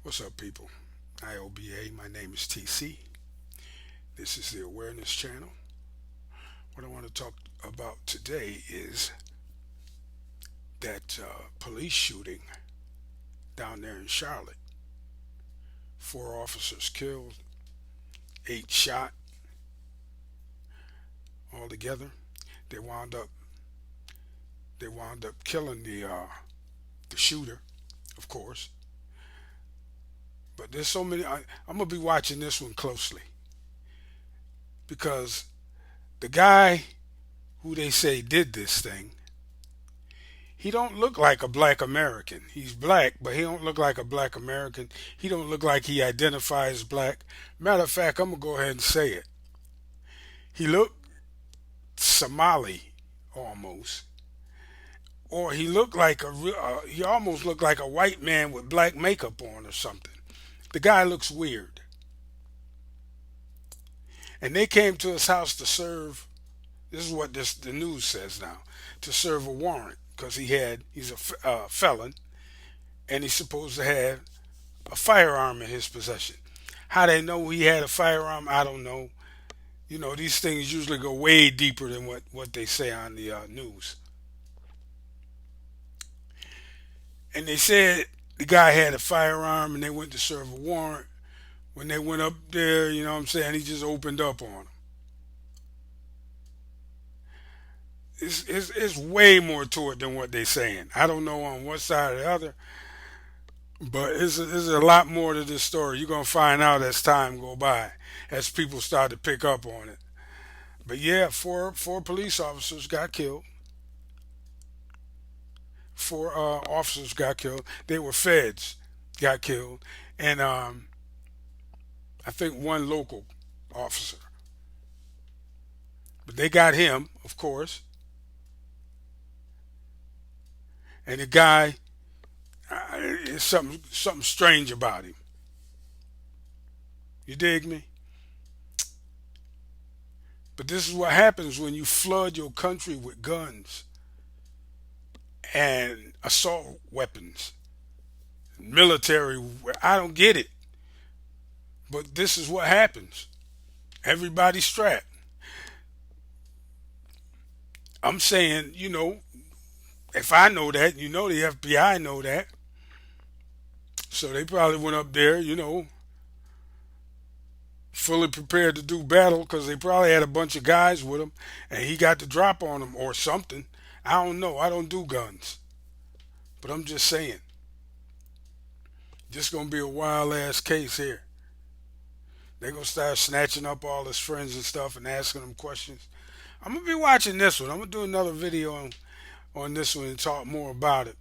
What's up, people? IOBA, my name is TC. This is the Awareness Channel. What I want to talk about today is that police shooting down there in Charlotte. 4 officers killed, 8 shot altogether. They wound up they wound up killing the shooter, of course. But there's so many. I'm gonna be watching this one closely because the guy who they say did this thing, he don't look like a black American. He's black, but he don't look like a black American. He don't look like he identifies black. Matter of fact, I'm gonna go ahead and say it. He looked Somali almost, or he looked like he almost looked like a white man with black makeup on or something. The guy looks weird, and they came to his house to serve. This is what the news says now, to serve a warrant because he's a felon and he's supposed to have a firearm in his possession. How they know he had a firearm, I don't know. You know, these things usually go way deeper than what they say on the news. And they said the guy had a firearm and they went to serve a warrant. When they went up there, you know what I'm saying, he just opened up on them. It's way more to it than what they're saying. I don't know on what side or the other, but it's a lot more to this story. You're going to find out as time go by, as people start to pick up on it. But yeah, four police officers got killed. 4 officers got killed. They were feds, got killed, and I think one local officer. But they got him, of course, and the guy. It's something strange about him. You dig me? But this is what happens when you flood your country with guns and assault weapons, military. I don't get it, but this is what happens. Everybody's strapped. I'm saying, if I know that, the FBI know that. So they probably went up there, fully prepared to do battle because they probably had a bunch of guys with them and he got the drop on them or something. I don't know. I don't do guns. But I'm just saying, this going to be a wild ass case here. They're going to start snatching up all his friends and stuff and asking them questions. I'm going to be watching this one. I'm going to do another video on this one and talk more about it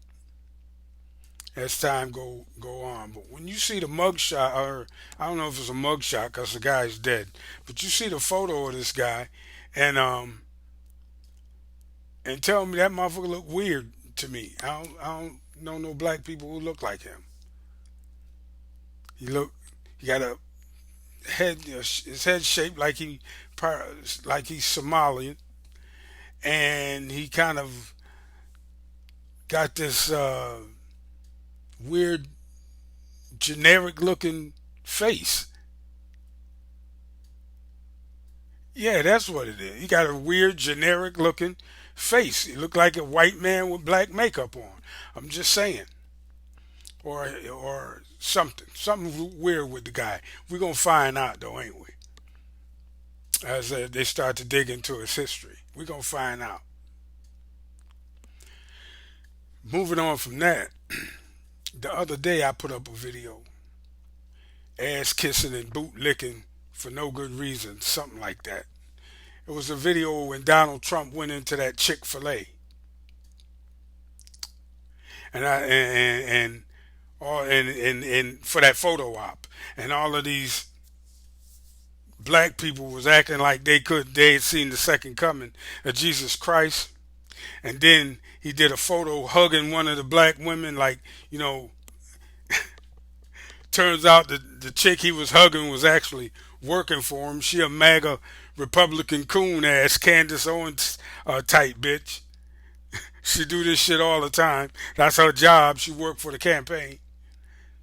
as time go on. But when you see the mugshot, or I don't know if it's a mugshot because the guy's dead, but you see the photo of this guy, and tell me that motherfucker look weird to me. I don't know no black people who look like him. He got a head, his head shaped like he's Somalian, and he kind of got this weird generic looking face. Yeah, that's what it is. He got a weird generic looking face. He looked like a white man with black makeup on. I'm just saying. Or something weird with the guy. We're gonna find out though, ain't we? As they start to dig into his history, we're gonna find out. Moving on from that, the other day I put up a video, ass kissing and boot licking for no good reason, something like that. It was a video when Donald Trump went into that Chick-fil-A, and all and for that photo op, and all of these black people was acting like they had seen the second coming of Jesus Christ, and then he did a photo hugging one of the black women, like, turns out the chick he was hugging was actually working for him. She a MAGA Republican coon ass Candace Owens type bitch. She do this shit all the time. That's her job. She worked for the campaign.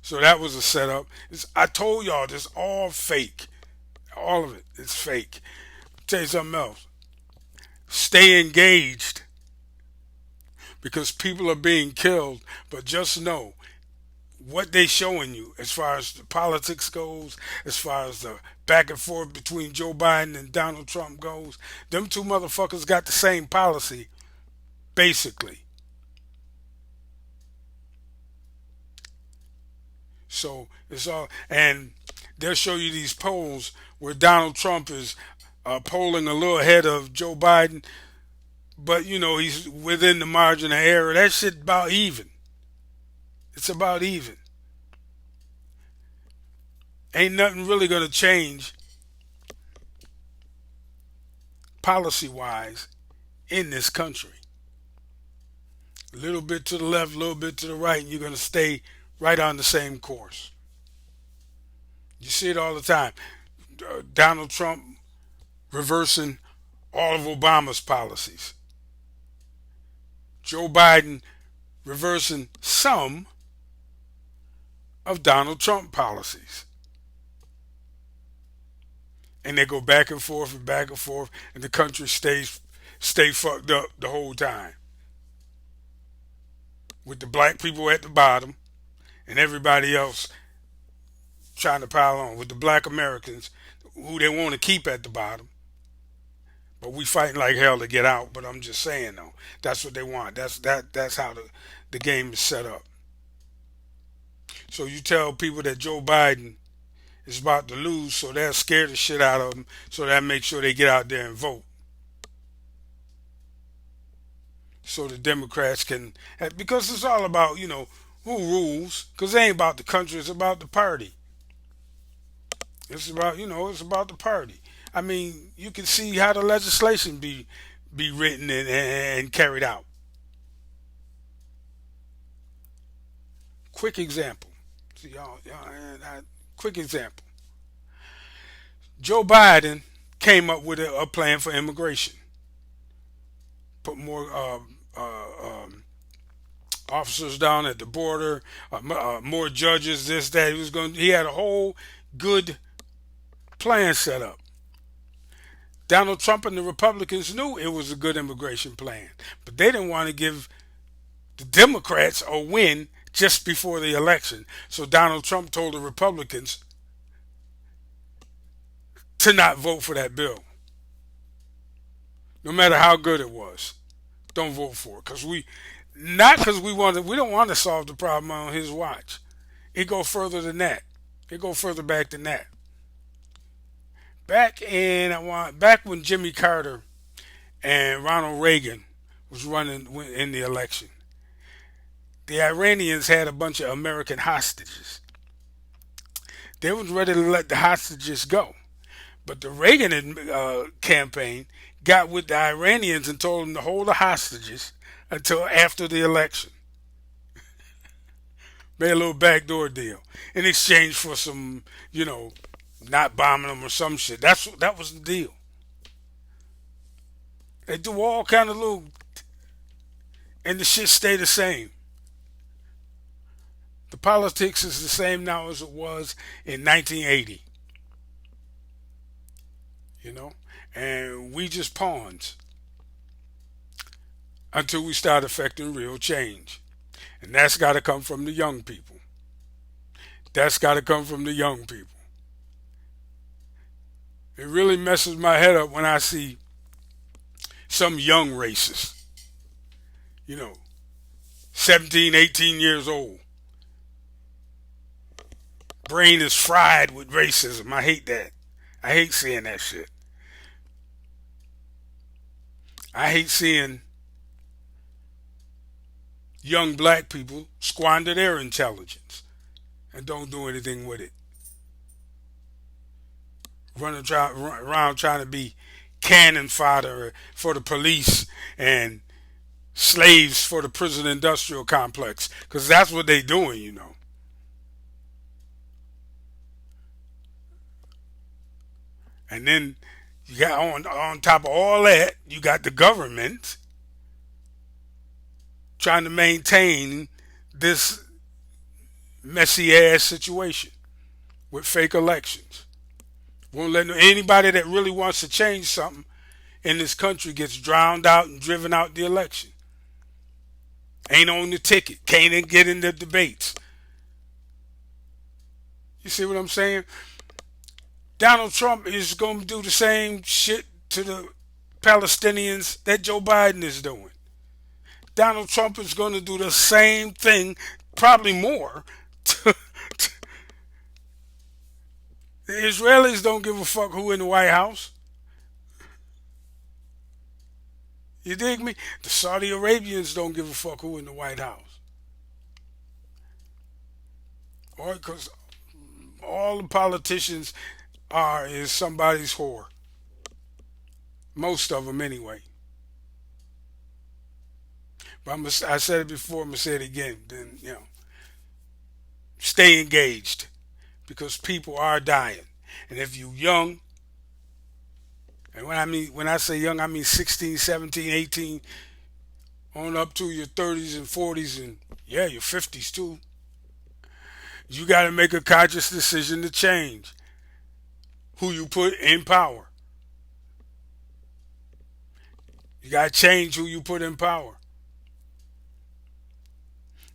So that was a setup. I told y'all this all fake. All of it is fake. Tell you something else. Stay engaged because people are being killed. But just know what they showing you as far as the politics goes, as far as the back and forth between Joe Biden and Donald Trump goes. Them two motherfuckers got the same policy, basically. So it's all, and they'll show you these polls where Donald Trump is polling a little ahead of Joe Biden, but he's within the margin of error. That shit about even. It's about even. Ain't nothing really gonna change policy wise in this country. A little bit to the left, a little bit to the right, and you're gonna stay right on the same course. You see it all the time. Donald Trump reversing all of Obama's policies. Joe Biden reversing some of Donald Trump policies. And they go back and forth, and the country stay fucked up the whole time. With the black people at the bottom and everybody else trying to pile on. With the black Americans who they want to keep at the bottom. But we fighting like hell to get out. But I'm just saying though, that's what they want. That's how the game is set up. So you tell people that Joe Biden is about to lose, so they're scared the shit out of him, so that makes sure they get out there and vote. So the Democrats can, because it's all about, who rules, because it ain't about the country, it's about the party. It's about the party. I mean, you can see how the legislation be written and carried out. Quick example. See quick example. Joe Biden came up with a plan for immigration. Put more officers down at the border, more judges, this, that. He had a whole good plan set up. Donald Trump and the Republicans knew it was a good immigration plan, but they didn't want to give the Democrats a win just before the election. So Donald Trump told the Republicans to not vote for that bill, no matter how good it was. Don't vote for it, because we don't want to solve the problem on his watch. It go further than that. It go further back than that. Back when Jimmy Carter and Ronald Reagan was running in the election, the Iranians had a bunch of American hostages. They was ready to let the hostages go, but the Reagan campaign got with the Iranians and told them to hold the hostages until after the election. Made a little backdoor deal in exchange for some, not bombing them or some shit. That was the deal. They do all kind of little, and the shit stay the same. The politics is the same now as it was in 1980. And we just pawns until we start affecting real change. And that's got to come from the young people. That's got to come from the young people. It really messes my head up when I see some young racist, you know, 17, 18 years old. Brain is fried with racism. I hate that. I hate seeing that shit. I hate seeing young black people squander their intelligence and don't do anything with it. Running around trying to be cannon fodder for the police and slaves for the prison industrial complex, because that's what they doing, you know. And then you got on top of all that, you got the government trying to maintain this messy ass situation with fake elections. Won't let anybody that really wants to change something in this country gets drowned out and driven out the election. Ain't on the ticket. Can't even get in the debates. You see what I'm saying? Donald Trump is going to do the same shit to the Palestinians that Joe Biden is doing. Donald Trump is going to do the same thing, probably more. To the Israelis don't give a fuck who in the White House. You dig me? The Saudi Arabians don't give a fuck who in the White House. Or because all the politicians is somebody's whore. Most of them anyway. But I said it before, I'm going to say it again. Then, stay engaged because people are dying. And if you young, and when I say young, I mean 16, 17, 18, on up to your 30s and 40s and yeah, your 50s too. You got to make a conscious decision to change who you put in power. You got to change who you put in power.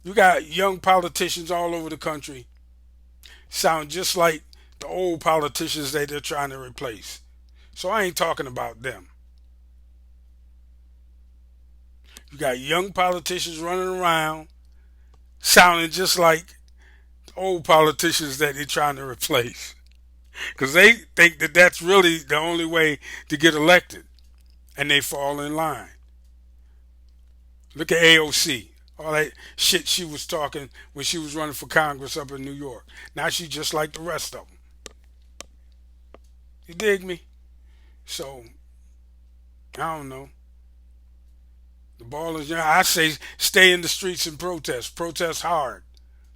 You got young politicians all over the country sound just like the old politicians that they're trying to replace. So I ain't talking about them. You got young politicians running around sounding just like the old politicians that they're trying to replace. Because they think that that's really the only way to get elected. And they fall in line. Look at AOC. All that shit she was talking when she was running for Congress up in New York. Now she's just like the rest of them. You dig me? So, I don't know. The ball is, I say stay in the streets and protest. Protest hard.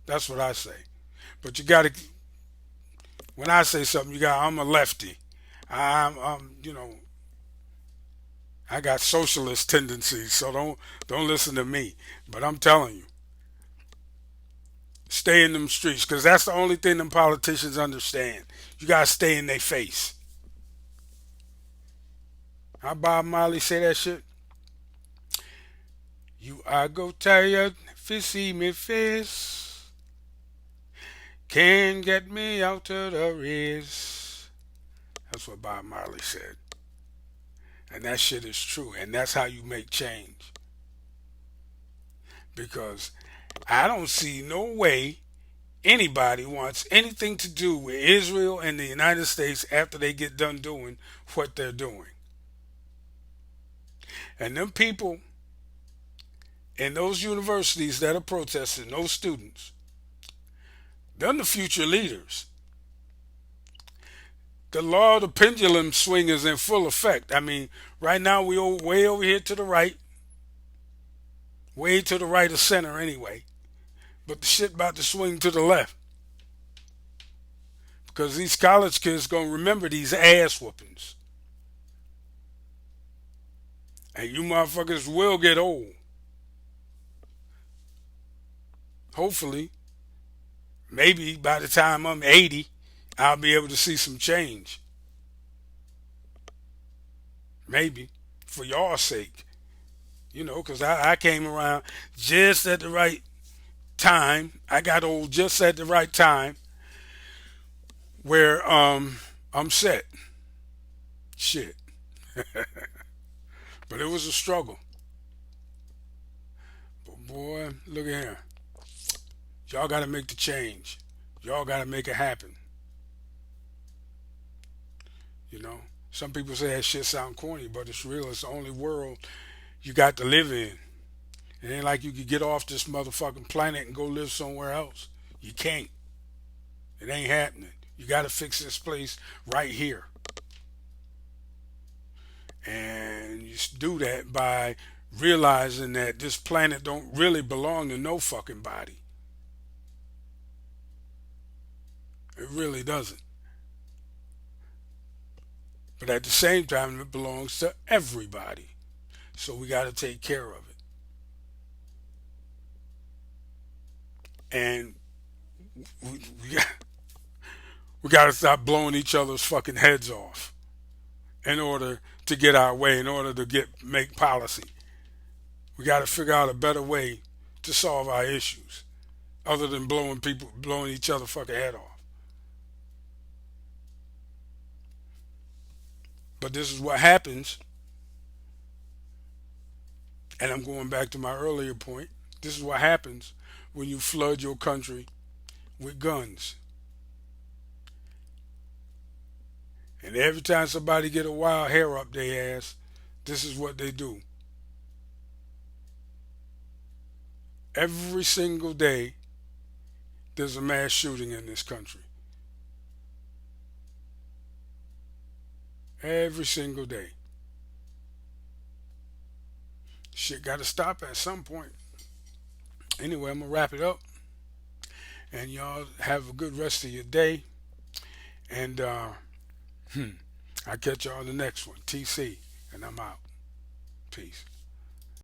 That's what I say. But you got to, when I say something, I'm a lefty. I'm I got socialist tendencies, so don't listen to me. But I'm telling you, stay in them streets, because that's the only thing them politicians understand. You gotta stay in their face. How Bob Marley say that shit? You are go tired if you see me face. Can't get me out of the race. That's what Bob Marley said. And that shit is true. And that's how you make change. Because I don't see no way anybody wants anything to do with Israel and the United States after they get done doing what they're doing. And them people in those universities that are protesting, those students, they're the future leaders. The law of the pendulum swing is in full effect. I mean, right now we are way over here to the right, way to the right of center anyway. But the shit about to swing to the left. Because these college kids gonna remember these ass whoopings. And you motherfuckers will get old. Hopefully, maybe by the time I'm 80, I'll be able to see some change. Maybe. For y'all's sake. Because I came around just at the right time. I got old just at the right time where I'm set. Shit. But it was a struggle. But boy, look at here. Y'all got to make the change. Y'all got to make it happen. Some people say that shit sound corny, but it's real. It's the only world you got to live in. It ain't like you could get off this motherfucking planet and go live somewhere else. You can't. It ain't happening. You got to fix this place right here. And you do that by realizing that this planet don't really belong to no fucking body. It really doesn't. But at the same time, it belongs to everybody. So we got to take care of it. And We got, we got to stop blowing each other's fucking heads off in order to get our way, in order to make policy. We got to figure out a better way to solve our issues other than blowing each other fucking head off. But this is what happens, and I'm going back to my earlier point. This is what happens when you flood your country with guns. And every time somebody get a wild hair up their ass, this is what they do. Every single day, there's a mass shooting in this country. Every single day. Shit got to stop at some point. Anyway, I'm going to wrap it up. And y'all have a good rest of your day. And I'll catch y'all on the next one. TC. And I'm out. Peace.